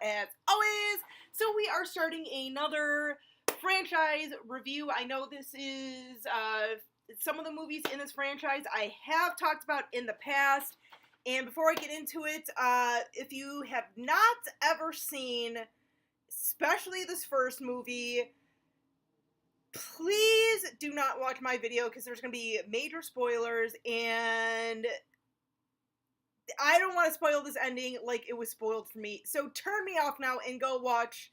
as always. So we are starting another franchise review. I know this is some of the movies in this franchise I have talked about in the past. And before I get into it, if you have not ever seen, especially this first movie, please do not watch my video because there's going to be major spoilers, and I don't want to spoil this ending like it was spoiled for me. So turn me off now and go watch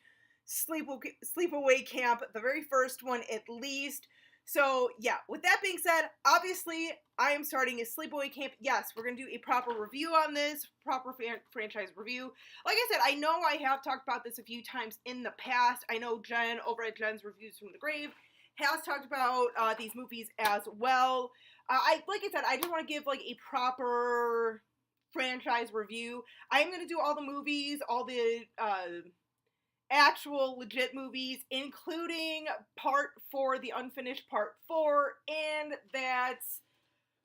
Sleepaway Camp, the very first one at least. So yeah, with that being said, obviously I am starting a Sleepaway Camp. Yes, we're going to do a proper review on this, proper franchise review. Like I said, I know I have talked about this a few times in the past. I know Jen over at Jen's Reviews from the Grave has talked about these movies as well. Like I said, I just want to give like a proper franchise review. I am going to do all the movies, all the actual legit movies, including part 4, the unfinished part 4, and that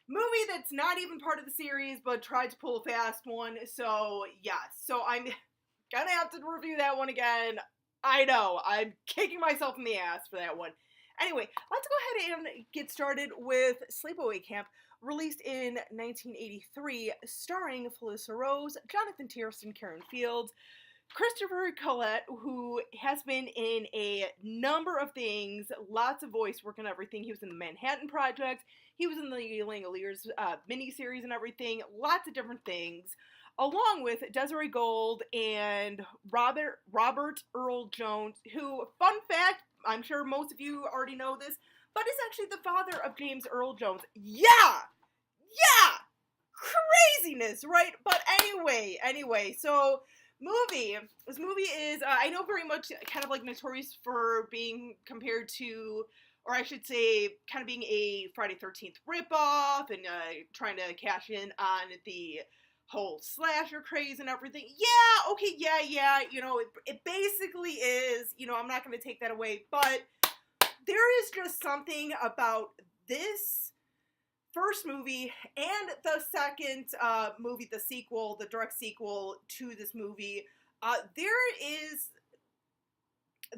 movie that's not even part of the series but tried to pull a fast one. So yes, so I'm gonna have to review that one again. I know, I'm kicking myself in the ass for that one. Anyway, let's go ahead and get started with Sleepaway Camp, released in 1983, starring Felissa Rose, Jonathan Tiersten, Karen Fields, Christopher Collette, who has been in a number of things, lots of voice work and everything. He was in the Manhattan Project, he was in the Langoliers miniseries and everything, lots of different things, along with Desiree Gold and Robert Earl Jones, who, fun fact, I'm sure most of you already know this, but is actually the father of James Earl Jones. Yeah! Craziness, right? But anyway, so this movie is, I know, very much kind of like notorious for being compared to, or I should say, kind of being a Friday 13th ripoff and trying to cash in on the whole slasher craze and everything. Yeah, okay, yeah, you know, it basically is, you know, I'm not going to take that away, but there is just something about this first movie and the second movie, the sequel, the direct sequel to this movie.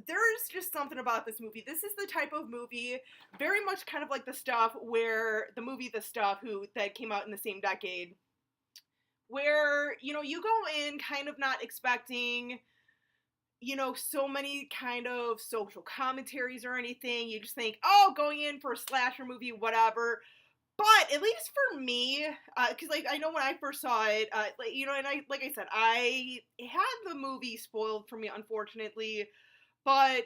There's just something about this movie. This is the type of movie, very much kind of like The Stuff, where the movie The Stuff, that came out in the same decade, where, you know, you go in kind of not expecting, you know, so many kind of social commentaries or anything. You just think, oh, going in for a slasher movie, whatever. But at least for me, because like I know when I first saw it, like, you know, and like I said, I had the movie spoiled for me, unfortunately. But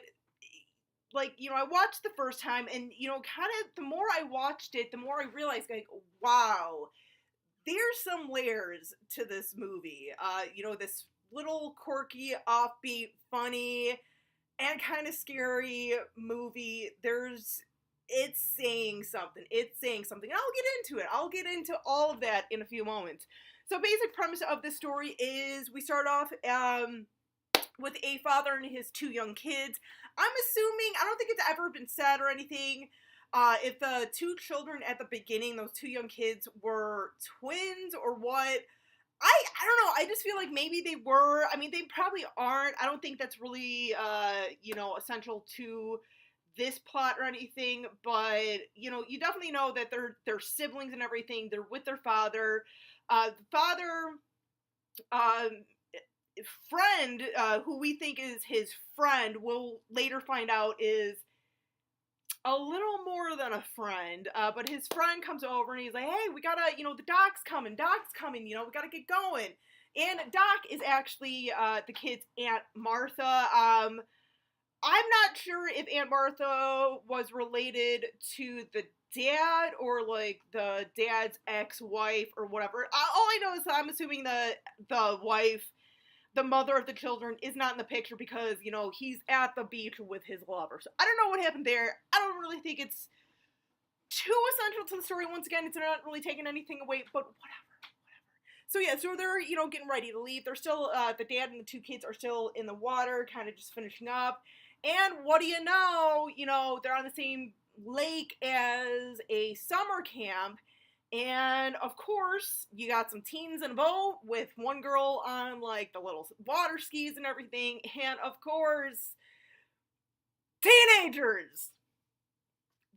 like, you know, I watched the first time, and you know, kind of the more I watched it, the more I realized, like, wow, there's some layers to this movie. You know, this little quirky, offbeat, funny, and kind of scary movie. It's saying something. And I'll get into it. I'll get into all of that in a few moments. So basic premise of this story is we start off with a father and his 2 young kids. I'm assuming, I don't think it's ever been said or anything, if the 2 children at the beginning, those 2 young kids, were twins or what. I don't know. I just feel like maybe they were. I mean, they probably aren't. I don't think that's really, you know, essential to this plot or anything, but, you know, you definitely know that they're siblings and everything. They're with their father. The father, friend, who we think is his friend, we'll later find out is a little more than a friend, but his friend comes over and he's like, hey, we gotta, you know, the doc's coming, you know, we gotta get going. And Doc is actually the kid's Aunt Martha. I'm not sure if Aunt Martha was related to the dad or, like, the dad's ex-wife or whatever. All I know is that I'm assuming the wife, the mother of the children, is not in the picture because, you know, he's at the beach with his lover. So I don't know what happened there. I don't really think it's too essential to the story. Once again, it's not really taking anything away, but whatever. So yeah, so they're, you know, getting ready to leave. They're still, the dad and the 2 kids are still in the water, kind of just finishing up. And what do you know, they're on the same lake as a summer camp, And of course, you got some teens in a boat with one girl on like the little water skis and everything. And of course, teenagers!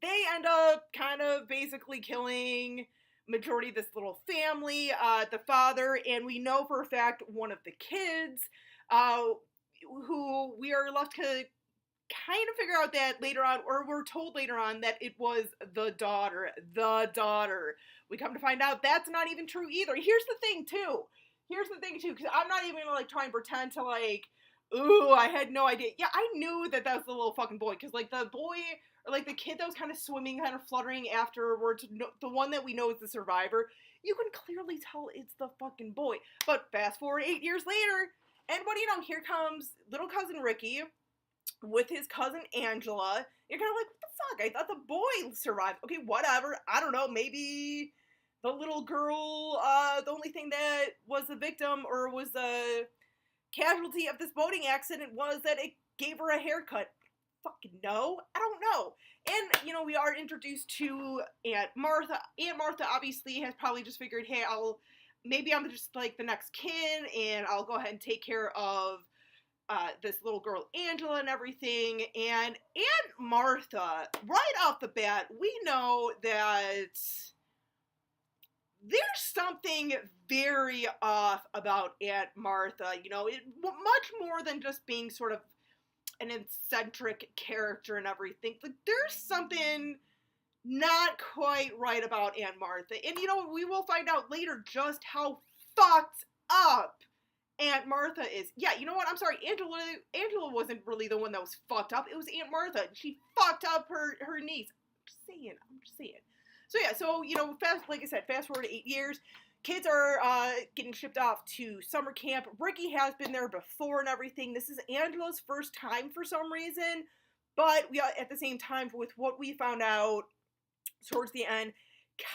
They end up kind of basically killing majority of this little family, the father, and we know for a fact one of the kids, uh, who we are left to kind of figure out that later on, or we're told later on that it was the daughter. The daughter. We come to find out that's not even true either. Here's the thing, too. Because I'm not even gonna like try and pretend to like, ooh, I had no idea. Yeah, I knew that that was the little fucking boy, because like the boy, or like the kid that was kind of swimming, kind of fluttering afterwards, the one that we know is the survivor, you can clearly tell it's the fucking boy. But fast forward 8 years later, and what do you know, here comes little cousin Ricky with his cousin Angela. You're kind of like, what the fuck? I thought the boy survived. Okay, whatever. I don't know. Maybe the little girl, the only thing that was the victim or was the casualty of this boating accident was that it gave her a haircut. Fucking no. I don't know. And, you know, we are introduced to Aunt Martha. Aunt Martha obviously has probably just figured, hey, maybe I'm just like the next kin and I'll go ahead and take care of this little girl Angela and everything. And Aunt Martha, right off the bat, we know that there's something very off about Aunt Martha. You know, much more than just being sort of an eccentric character and everything. Like, there's something not quite right about Aunt Martha. And, you know, we will find out later just how fucked up Aunt Martha is. Yeah, you know what? I'm sorry. Angela wasn't really the one that was fucked up. It was Aunt Martha. She fucked up her niece. I'm just saying. So yeah, so, you know, like I said, fast forward to 8 years. Kids are getting shipped off to summer camp. Ricky has been there before and everything. This is Angela's first time for some reason. But we at the same time, with what we found out towards the end,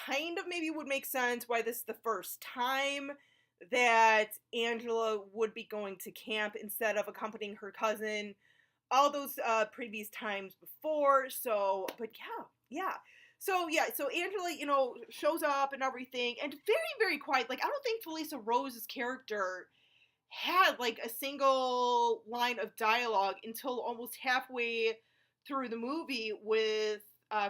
kind of maybe would make sense why this is the first time that Angela would be going to camp instead of accompanying her cousin all those previous times before. So, but yeah. So Angela, you know, shows up and everything, and very, very quiet. Like, I don't think Felissa Rose's character had like a single line of dialogue until almost halfway through the movie with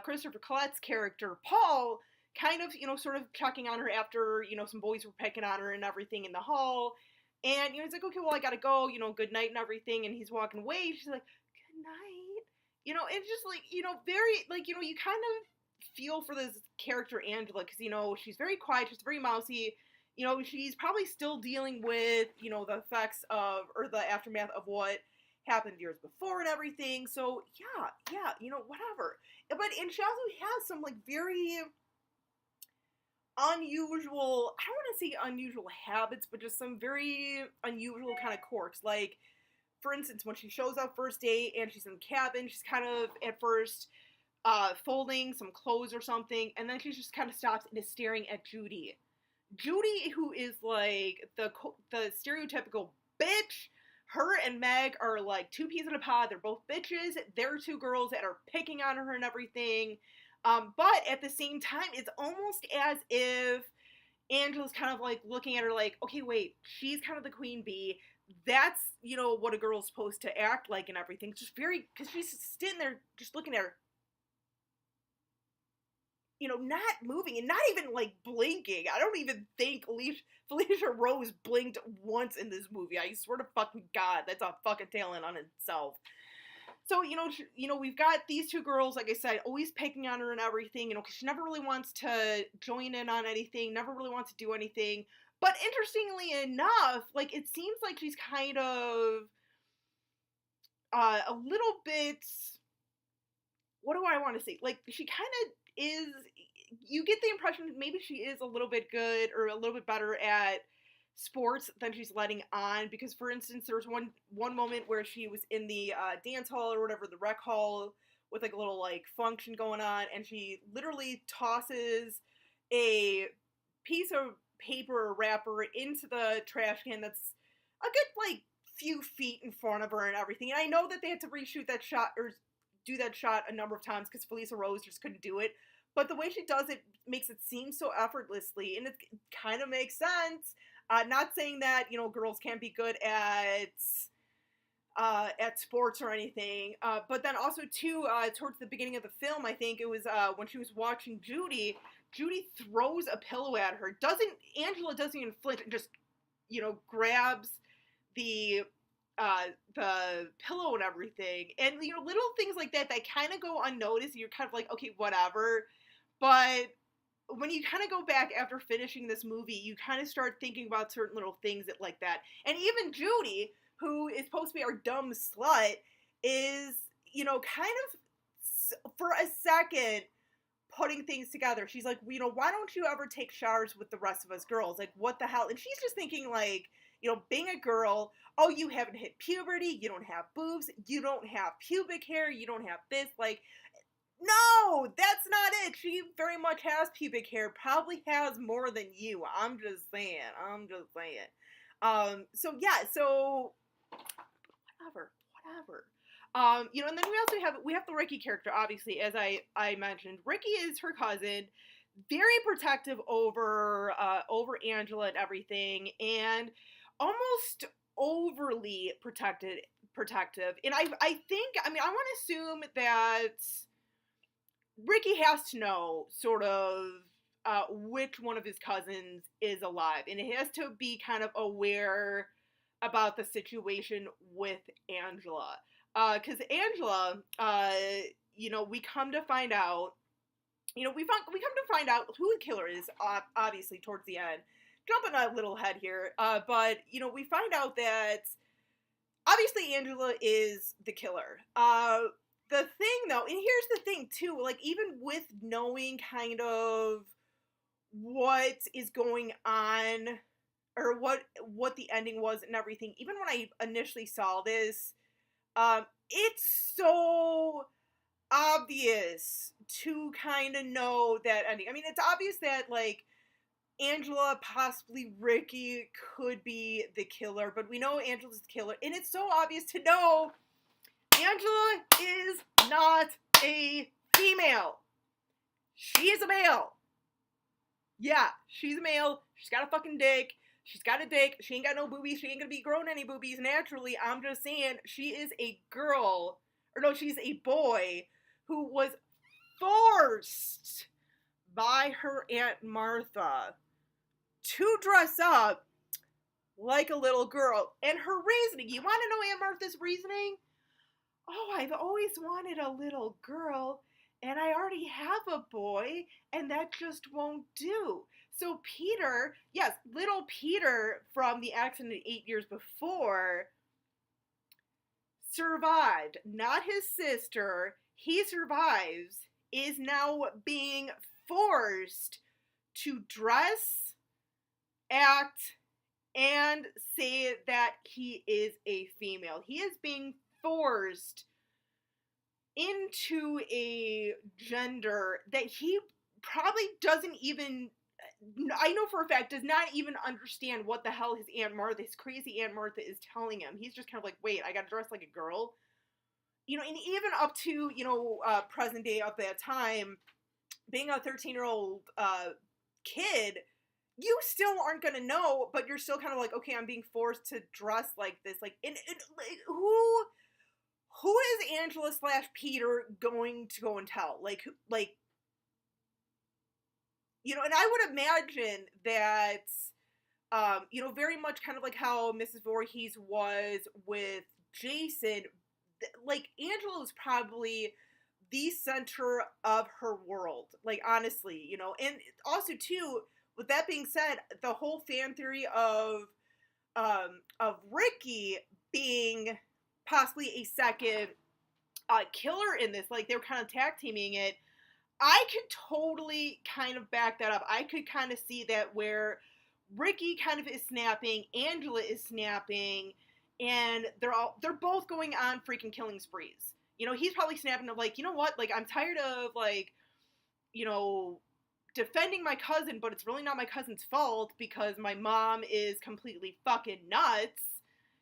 Christopher Collett's character, Paul, kind of, you know, sort of checking on her after, you know, some boys were picking on her and everything in the hall. And, you know, he's like, okay, well, I gotta go, you know, good night and everything. And he's walking away. She's like, good night. You know, it's just like, you know, very, like, you know, you kind of feel for this character, Angela, because, you know, she's very quiet, she's very mousy. You know, she's probably still dealing with, you know, the effects of, or the aftermath of what happened years before and everything. So, yeah, you know, whatever. But, and she also has some, like, very unusual, I don't want to say unusual habits, but just some very unusual kind of quirks. Like, for instance, when she shows up first day and she's in the cabin, she's kind of, at first, folding some clothes or something, and then she just kind of stops and is staring at Judy. Judy, who is like the stereotypical bitch. Her and Meg are like two peas in a pod. They're both bitches. They're two girls that are picking on her and everything. But at the same time, it's almost as if Angela's kind of like looking at her like, okay, wait, she's kind of the queen bee. That's, you know, what a girl's supposed to act like and everything. It's just very, because she's sitting there just looking at her, you know, not moving and not even, like, blinking. I don't even think Felicia Rose blinked once in this movie. I swear to fucking God, that's a fucking talent on itself. So, you know, we've got these two girls, like I said, always picking on her and everything, you know, because she never really wants to join in on anything, never really wants to do anything. But interestingly enough, like, it seems like she's kind of a little bit, what do I want to say? Like, she kind of is, you get the impression that maybe she is a little bit good or a little bit better at sports than she's letting on, because, for instance, there was one moment where she was in the dance hall or whatever, the rec hall, with like a little like function going on, and she literally tosses a piece of paper wrapper into the trash can that's a good like few feet in front of her and everything. And I know that they had to reshoot that shot or do that shot a number of times because Felissa Rose just couldn't do it. but the way she does it makes it seem so effortlessly, and it kind of makes sense. Not saying that, you know, girls can't be good at sports or anything, but then also too, towards the beginning of the film, I think it was when she was watching Judy. Judy throws a pillow at her. Angela doesn't even flinch and just, you know, grabs the the pillow and everything, and you know, little things like that that kind of go unnoticed. You're kind of like, okay, whatever, but when you kind of go back after finishing this movie, you kind of start thinking about certain little things that like that. And even Judy, who is supposed to be our dumb slut, is, you know, kind of for a second putting things together. She's like, you know, why don't you ever take showers with the rest of us girls? Like, what the hell? And she's just thinking, like, you know, being a girl, oh, you haven't hit puberty, you don't have boobs, you don't have pubic hair, you don't have this, like, no, that's not it. She very much has pubic hair, probably has more than you. I'm just saying. So yeah, so whatever. You know, and then we have the Ricky character, obviously, as I mentioned. Ricky is her cousin, very protective over Angela and everything, and almost overly protective. And I think, I mean, I want to assume that Ricky has to know sort of which one of his cousins is alive, and it has to be kind of aware about the situation with Angela. Because Angela, you know, we come to find out, you know, we come to find out who the killer is, obviously, towards the end. Jumping a little ahead here, but, you know, we find out that, obviously, Angela is the killer. The thing, though, and here's the thing, too, like, even with knowing kind of what is going on, or what the ending was and everything, even when I initially saw this, it's so obvious to kind of know that ending. I mean, it's obvious that, like, Angela, possibly Ricky, could be the killer, but we know Angela's the killer, and it's so obvious to know Angela is not a female. She is a male. Yeah, she's a male. She's got a fucking dick. She's got a dick. She ain't got no boobies. She ain't gonna be growing any boobies naturally. I'm just saying, she is a girl, or no, she's a boy who was forced by her Aunt Martha to dress up like a little girl. And her reasoning, you want to know Aunt Martha's reasoning? Oh, I've always wanted a little girl, and I already have a boy, and that just won't do. So Peter, yes, little Peter from the accident 8 years before, survived. Not his sister. He survives, is now being forced to dress, act, and say that he is a female. He is being forced into a gender that he probably doesn't even, I know for a fact, does not even understand what the hell his crazy Aunt Martha is telling him. He's just kind of like, wait, I gotta dress like a girl? You know, and even up to, you know, present day at that time, being a 13-year-old kid, you still aren't gonna know, but you're still kind of like, okay, I'm being forced to dress like this. Like, and like, who is Angela / Peter going to go and tell? Like, you know, and I would imagine that, you know, very much kind of like how Mrs. Voorhees was with Jason, like, Angela is probably the center of her world. Like, honestly, you know, and also, too, with that being said, the whole fan theory of Ricky being possibly a second killer in this, like, they were kind of tag teaming it, I could totally kind of back that up. I could kind of see that where Ricky kind of is snapping, Angela is snapping, and they're both going on freaking killing sprees. You know, he's probably snapping of like, you know what, like, I'm tired of, like, you know, defending my cousin, but it's really not my cousin's fault because my mom is completely fucking nuts.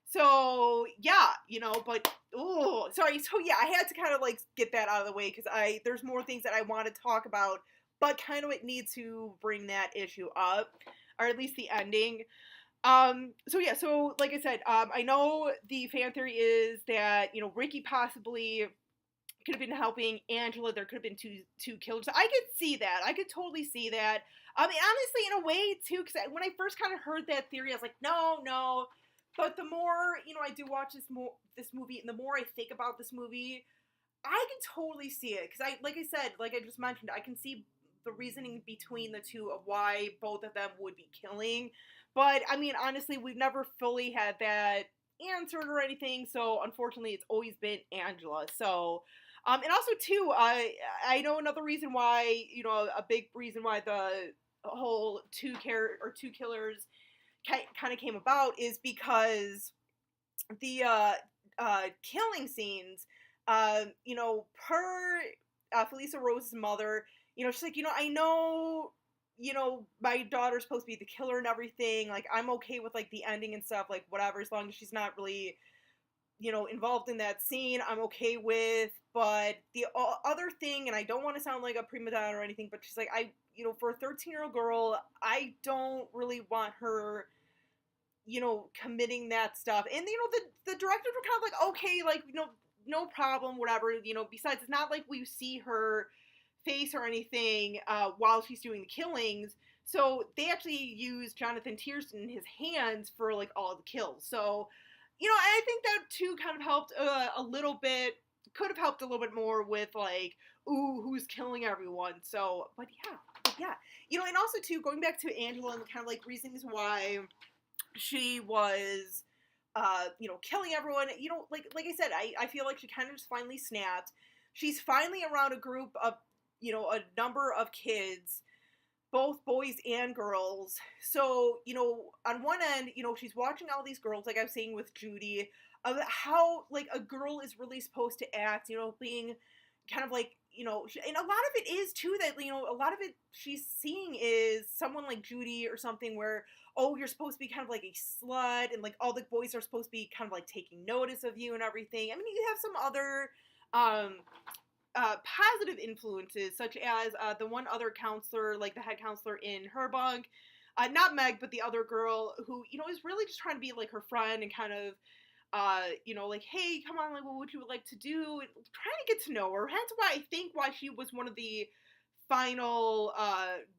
So, yeah, you know, but, oh, sorry. So, yeah, I had to kind of, like, get that out of the way because there's more things that I want to talk about but kind of it needs to bring that issue up, or at least the ending. So yeah, so like I said, I know the fan theory is that, Ricky possibly could have been helping Angela. There could have been two killers. I could see that. I could totally see that. I mean, honestly, in a way too, because when I first kind of heard that theory, I was like, no, no. But the more I do watch this movie, and the more I think about this movie, I can totally see it. Because like I said, like I just mentioned, I can see the reasoning between the two of why both of them would be killing. But I mean, honestly, we've never fully had that answered or anything. So unfortunately, it's always been Angela. So. And also too, I know another reason why, a big reason why the whole two killers kind of came about is because the killing scenes, per Felissa Rose's mother, she's like, I know, my daughter's supposed to be the killer and everything. Like, I'm okay with like the ending and stuff, like whatever, as long as she's not really, involved in that scene, I'm okay with. But the other thing, and I don't want to sound like a prima donna or anything, but she's like, for a 13-year-old girl, I don't really want her, committing that stuff. And, the directors were kind of like, okay, like, no problem, whatever, besides, it's not like we see her face or anything while she's doing the killings. So they actually used Jonathan Tiersten in his hands for, like, all the kills. So, I think that too kind of helped a little bit, could have helped a little bit more with like, ooh, who's killing everyone. So, but yeah. And also too, going back to Angela and kind of like reasons why she was, killing everyone, like I said, I feel like she kind of just finally snapped. She's finally around a group of, a number of kids, both boys and girls. So, on one end, she's watching all these girls, like I was saying with Judy, of how, like, a girl is really supposed to act, being kind of like, and a lot of it is, too, that, a lot of it she's seeing is someone like Judy or something where, oh, you're supposed to be kind of like a slut, and, like, all the boys are supposed to be kind of, like, taking notice of you and everything. I mean, you have some other, positive influences, such as the one other counselor, like the head counselor in her bunk, not Meg, but the other girl who, is really just trying to be like her friend and kind of, like, hey, come on, like, what would you like to do? And trying to get to know her. That's why I think why she was one of the final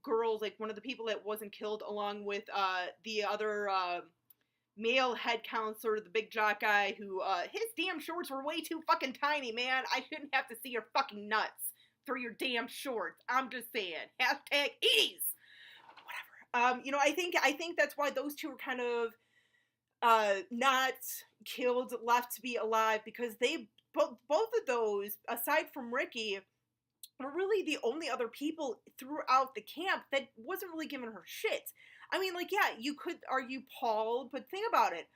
girls, like one of the people that wasn't killed, along with the other male head counselor, the big jock guy, who, his damn shorts were way too fucking tiny, man. I shouldn't have to see your fucking nuts through your damn shorts. I'm just saying. Hashtag ease. Whatever. I think that's why those two are kind of, not killed, left to be alive, because they, both of those, aside from Ricky, were really the only other people throughout the camp that wasn't really giving her shit. I mean, like, yeah, you could argue Paul, but think about it.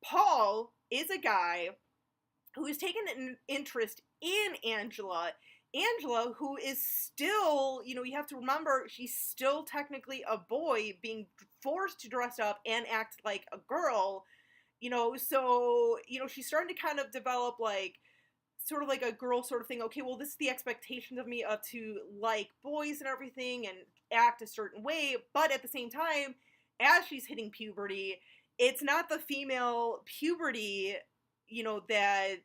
Paul is a guy who has taken an interest in Angela. Angela, who is still, you have to remember, she's still technically a boy being forced to dress up and act like a girl, so, she's starting to kind of develop, like, sort of like a girl sort of thing. Okay, well, this is the expectations of me to like boys and everything and act a certain way, but at the same time, as she's hitting puberty, it's not the female puberty, that,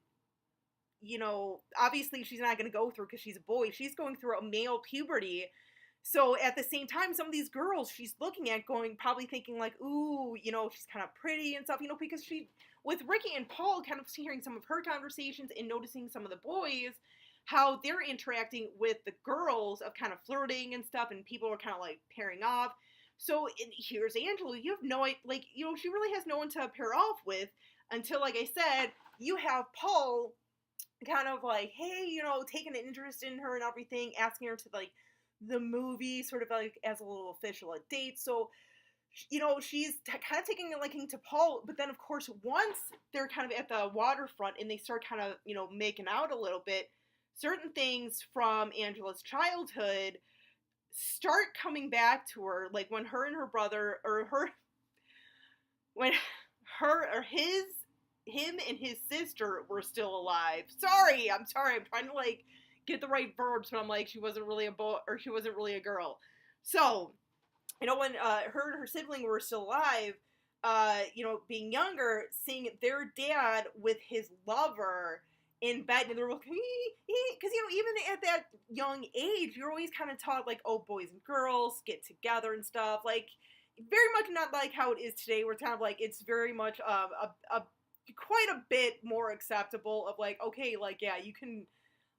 obviously she's not going to go through because she's a boy. She's going through a male puberty. So at the same time, some of these girls she's looking at probably thinking like, ooh, she's kind of pretty and stuff, because with Ricky and Paul, kind of hearing some of her conversations and noticing some of the boys, how they're interacting with the girls of kind of flirting and stuff, and people are kind of like pairing off. So here's Angela. You have no, like, she really has no one to pair off with until, like I said, you have Paul kind of like, hey, taking an interest in her and everything, asking her to like the movie, sort of like as a little official date. So, she's kind of taking a liking to Paul, but then of course once they're kind of at the waterfront and they start kind of, making out a little bit, certain things from Angela's childhood start coming back to her, like when her and her brother, when him and his sister were still alive. I'm sorry, I'm trying to like get the right verbs, but I'm like, she wasn't really a boy, or she wasn't really a girl. So, when her and her sibling were still alive, being younger, seeing their dad with his lover in bed, and they're like, because, even at that young age, you're always kind of taught, like, oh, boys and girls get together and stuff, like, very much not like how it is today, where it's kind of like, it's very much quite a bit more acceptable of, like, okay, like, yeah, you can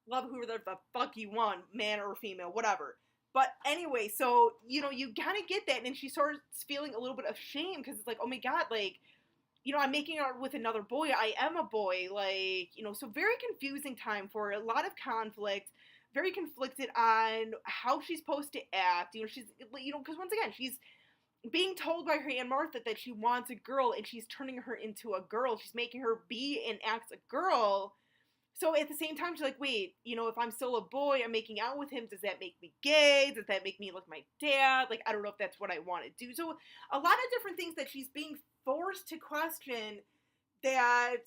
love whoever the fuck you want, man or female, whatever. But anyway, so, you kind of get that, and she starts feeling a little bit of shame, because it's like, oh my god, like, I'm making out with another boy, I am a boy, like, so very confusing time for her, a lot of conflict, very conflicted on how she's supposed to act, she's, because once again, she's being told by her Aunt Martha that she wants a girl, and she's turning her into a girl, she's making her be and act a girl. So at the same time, she's like, wait, if I'm still a boy, I'm making out with him, does that make me gay? Does that make me look like my dad? Like, I don't know if that's what I want to do. So a lot of different things that she's being forced to question that,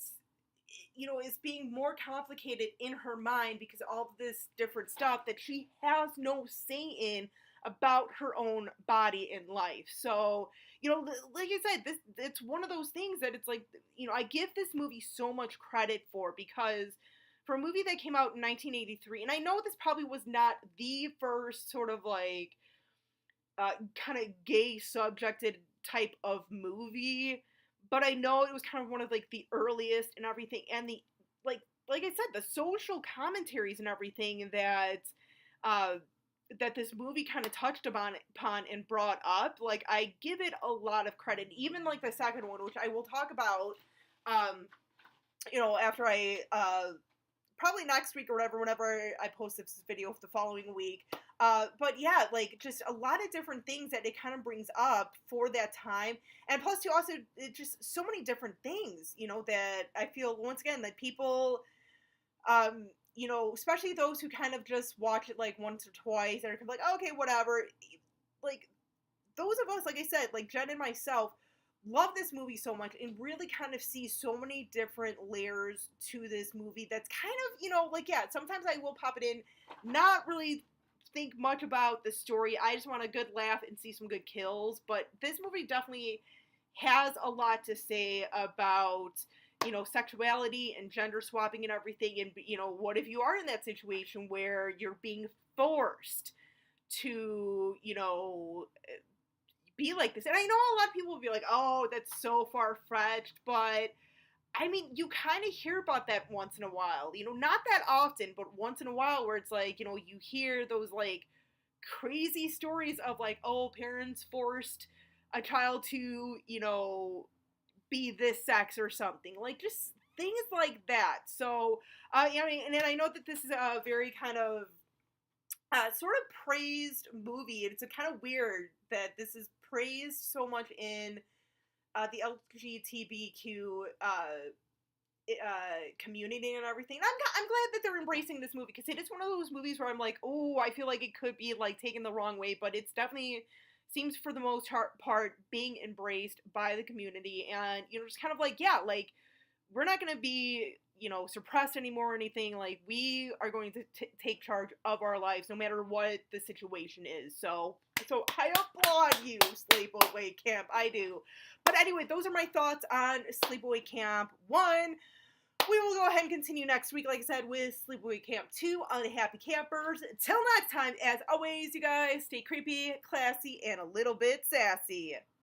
is being more complicated in her mind because of all of this different stuff that she has no say in about her own body and life. So, like I said, it's one of those things that it's like, I give this movie so much credit for, because for a movie that came out in 1983, and I know this probably was not the first sort of like kind of gay subjected type of movie, but I know it was kind of one of like the earliest and everything, and the like I said, the social commentaries and everything that that this movie kind of touched upon and brought up, like, I give it a lot of credit. Even like the second one, which I will talk about after I probably next week or whatever, whenever I post this video the following week. But yeah, like, just a lot of different things that it kind of brings up for that time. And plus, too, also, it just so many different things, that I feel, once again, that people, especially those who kind of just watch it, like, once or twice, and are like, oh, okay, whatever. Like, those of us, like I said, like, Jen and myself, love this movie so much and really kind of see so many different layers to this movie that's kind of, like, yeah, sometimes I will pop it in, not really think much about the story. I just want a good laugh and see some good kills. But this movie definitely has a lot to say about, sexuality and gender swapping and everything. And, what if you are in that situation where you're being forced to, be like this? And I know a lot of people will be like, oh, that's so far-fetched, but I mean, you kind of hear about that once in a while, not that often, but once in a while, where it's like, you hear those, like, crazy stories of, like, oh, parents forced a child to, be this sex or something, like, just things like that. So, and then I know that this is a very kind of sort of praised movie, and it's a kind of weird that this is praised so much in the LGBTQ community and everything. And I'm glad that they're embracing this movie, because it is one of those movies where I'm like, oh, I feel like it could be, like, taken the wrong way, but it's definitely seems for the most part being embraced by the community, and just kind of like, yeah, like, we're not going to be suppressed anymore or anything. Like, we are going to take charge of our lives no matter what the situation is. So I applaud you, Sleepaway Camp. I do. But anyway, those are my thoughts on Sleepaway Camp 1. We will go ahead and continue next week, like I said, with Sleepaway Camp 2 on the Happy Campers. Until next time, as always, you guys, stay creepy, classy, and a little bit sassy.